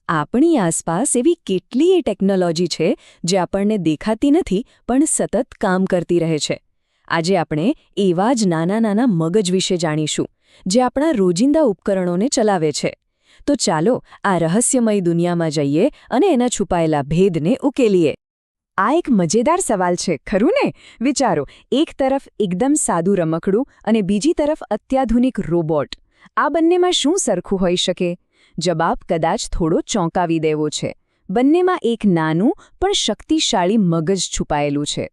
આપણી આસપાસ એવી કેટલીય ટેકનોલોજી છે જે આપણને દેખાતી નથી પણ સતત કામ કરતી રહે છે. આજે આપણે એવા જ નાના નાના મગજ વિશે જાણીશું જે આપણા રોજિંદા ઉપકરણોને ચલાવે છે. તો ચાલો આ રહસ્યમય દુનિયામાં જઈએ અને એના છુપાયેલા ભેદને ઉકેલીએ. આ એક મજેદાર સવાલ છે, ખરું ને? વિચારો, એક તરફ એકદમ સાદું રમકડું અને બીજી તરફ અત્યાધુનિક રોબોટ. આ બંનેમાં શું સરખું હોઈ શકે? જવાબ કદાચ થોડો ચોંકાવી દેવો છે. બંનેમાં એક નાનું પણ શક્તિશાળી મગજ છુપાયેલું છે.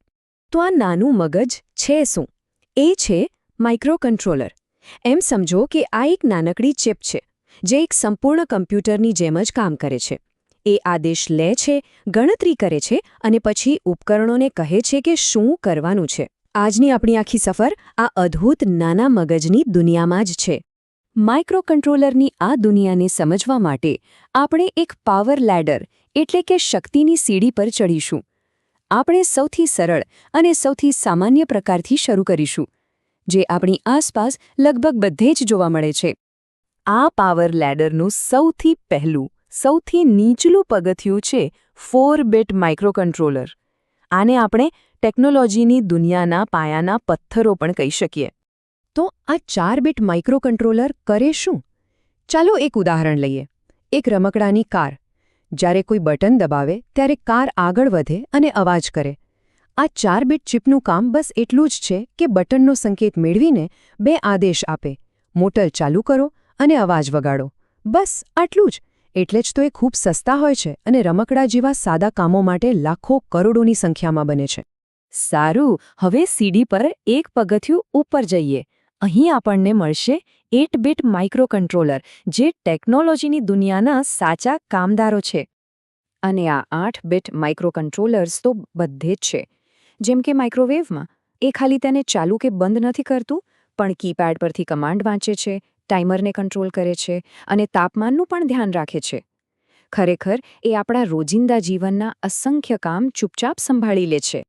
તો આ નાનું મગજ છે શું? એ છે માઇક્રોકન્ટ્રોલર. એમ સમજો કે આ એક નાનકડી ચિપ છે જે એક સંપૂર્ણ કમ્પ્યુટરની જેમ જ કામ કરે છે. એ આદેશ લે છે, ગણતરી કરે છે અને પછી ઉપકરણોને કહે છે કે શું કરવાનું છે. આજની આપણી આખી સફર આ અદ્ભુત નાના મગજની દુનિયામાં જ છે. માઇક્રોકન્ટ્રોલરની આ દુનિયાને સમજવા માટે આપણે એક પાવર લેડર એટલે કે શક્તિની સીડી પર ચડીશું. આપણે સૌથી સરળ અને સૌથી સામાન્ય પ્રકારથી શરૂ કરીશું, જે આપણી આસપાસ લગભગ બધે જ જોવા મળે છે. આ પાવર લેડરનું સૌથી પહેલું, સૌથી નીચલું પગથિયું છે 4-બીટ માઇક્રોકન્ટ્રોલર. આને આપણે ટેકનોલોજીની દુનિયાના પાયાના પથ્થરો પણ કહી શકીએ. તો આ 4-બીટ માઇક્રોકન્ટ્રોલર કરે શું? ચાલો એક ઉદાહરણ લઈએ. એક રમકડાની કાર. જ્યારે કોઈ બટન દબાવે ત્યારે કાર આગળ વધે અને અવાજ કરે. આ 4-બીટ ચિપનું કામ બસ એટલું જ છે કે બટનનો સંકેત મેળવીને 2 આદેશ આપે: મોટર ચાલુ કરો અને અવાજ વગાડો. બસ આટલું જ. એટલે જ તો એ ખૂબ સસ્તા હોય છે અને રમકડા જેવા સાદા કામો માટે લાખો કરોડોની સંખ્યામાં બને છે. સારું, હવે સીડી પર એક પગથિયું ઉપર જઈએ. અહીં આપણને મળશે 8-બીટ માઇક્રોકન્ટ્રોલર, જે ટેકનોલોજીની દુનિયાના સાચા કામદારો છે. અને આ 8-બીટ માઇક્રોકન્ટ્રોલર્સ તો બધે જ છે. જેમ કે માઇક્રોવેવમાં, એ ખાલી તેને ચાલુ કે બંધ નથી કરતું, પણ કીપેડ પરથી કમાન્ડ વાંચે છે, ટાઈમરને કંટ્રોલ કરે છે અને તાપમાનનું પણ ધ્યાન રાખે છે. ખરેખર એ આપણા રોજિંદા જીવનના અસંખ્ય કામ ચૂપચાપ સંભાળી લે છે.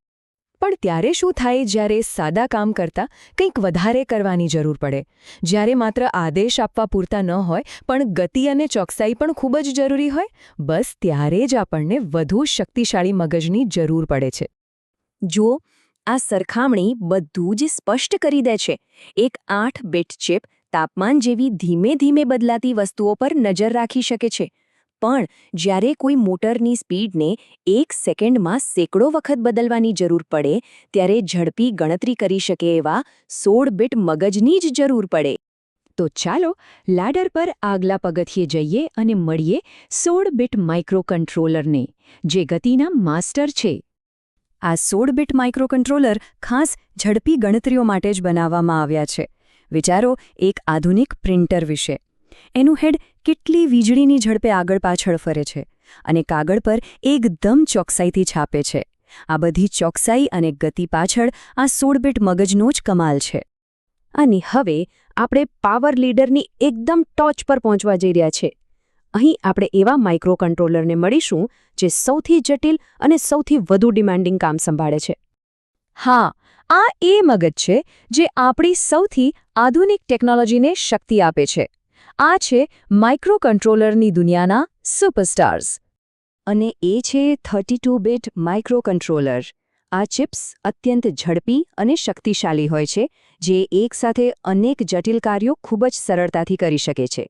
પણ ત્યારે શું થાય જ્યારે સાદા કામ કરતાં કંઈક વધારે કરવાની જરૂર પડે? જ્યારે માત્ર આદેશ આપવા પૂરતા ન હોય પણ ગતિ અને ચોકસાઈ પણ ખૂબ જ જરૂરી હોય? બસ ત્યારે જ આપણને વધુ શક્તિશાળી મગજની જરૂર પડે છે. જુઓ, આ સરખામણી બધું જ સ્પષ્ટ કરી દે છે. એક 8-બીટ ચિપ તાપમાન જેવી ધીમે ધીમે બદલાતી વસ્તુઓ પર નજર રાખી શકે છે. પણ જ્યારે કોઈ મોટરની સ્પીડને 1 સેકન્ડમાં સેંકડો વખત બદલવાની જરૂર પડે, ત્યારે ઝડપી ગણતરી કરી શકે એવા 16-બીટ મગજની જ જરૂર પડે. તો ચાલો લેડર પર આગલા પગથિયે જઈએ અને મળીએ 16-બીટ માઇક્રોકન્ટ્રોલરને, જે ગતિના માસ્ટર છે. આ 16-બીટ માઇક્રોકન્ટ્રોલર ખાસ ઝડપી ગણતરીઓ માટે જ બનાવવામાં આવ્યા છે. વિચારો એક આધુનિક પ્રિન્ટર વિશે. એનું હેડ કેટલી વીજળીની ઝડપે આગળ પાછળ ફરે છે અને કાગળ પર એકદમ ચોકસાઈથી છાપે છે. આ બધી ચોકસાઈ અને ગતિ પાછળ આ 16-બીટ મગજનો જ કમાલ છે. અને હવે આપણે પાવર લીડરની એકદમ ટોચ પર પહોંચવા જઈ રહ્યા છે. અહીં આપણે એવા માઇક્રોકન્ટ્રોલરને મળીશું જે સૌથી જટિલ અને સૌથી વધુ ડિમાન્ડિંગ કામ સંભાળે છે. હા, આ એ મગજ છે જે આપણી સૌથી આધુનિક ટેકનોલોજીને શક્તિ આપે છે. આ છે માઇક્રોકન્ટ્રોલરની દુનિયાના સુપરસ્ટાર્સ. અને એ છે 32-બીટ માઇક્રોકન્ટ્રોલર. આ ચિપ્સ અત્યંત ઝડપી અને શક્તિશાળી હોય છે, જે એકસાથે અનેક જટિલ કાર્યો ખૂબ જ સરળતાથી કરી શકે છે.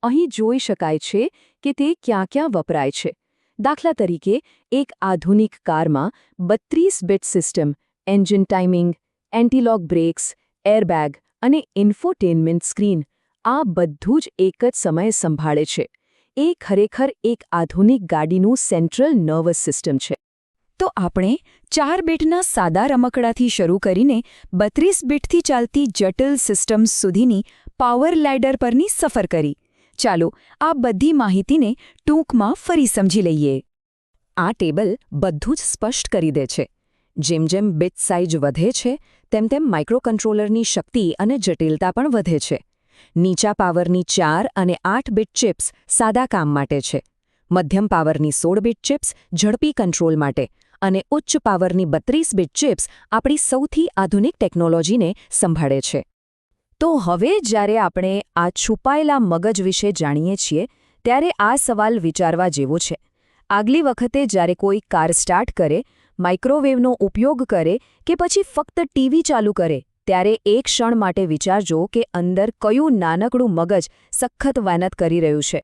અહીં જોઈ શકાય છે કે તે ક્યાં ક્યાં વપરાય છે. દાખલા તરીકે, એક આધુનિક કારમાં 32-બીટ system, engine timing, anti lock brakes, airbag અને ઇન્ફોટેનમેન્ટ સ્ક્રીન, આ બધું જ એક જ સમયે સંભાળે છે. એ ખરેખર એક આધુનિક ગાડીનું સેન્ટ્રલ નર્વસ સિસ્ટમ છે. તો આપણે 4-બીટના સાદા રમકડાથી શરૂ કરીને 32-બીટથી ચાલતી જટિલ સિસ્ટમ્સ સુધીની પાવર લેડર પરની સફર કરી. ચાલો આ બધી માહિતીને ટૂંકમાં ફરી સમજી લઈએ. આ ટેબલ બધું જ સ્પષ્ટ કરી દે છે. જેમ જેમ બીટ સાઇઝ વધે છે, તેમ તેમ માઇક્રોકન્ટ્રોલરની શક્તિ અને જટિલતા પણ વધે છે. નીચા પાવરની 4 અને 8-બીટ ચિપ્સ સાદા કામ માટે છે. મધ્યમ પાવરની 16-બીટ ચિપ્સ ઝડપી કંટ્રોલ માટે અને ઉચ્ચ પાવરની 32-બીટ ચિપ્સ આપણી સૌથી આધુનિક ટેકનોલોજીને સંભાળે છે. તો હવે જ્યારે આપણે આ છુપાયેલા મગજ વિશે જાણીએ છીએ, ત્યારે આ સવાલ વિચારવા જેવો છે. આગલી વખતે જ્યારે કોઈ કાર સ્ટાર્ટ કરે, માઇક્રોવેવનો ઉપયોગ કરે કે પછી ફક્ત ટીવી ચાલુ કરે, ત્યારે એક ક્ષણ માટે વિચારજો કે અંદર કયું નાનકડું મગજ સખત મહેનત કરી રહ્યું છે.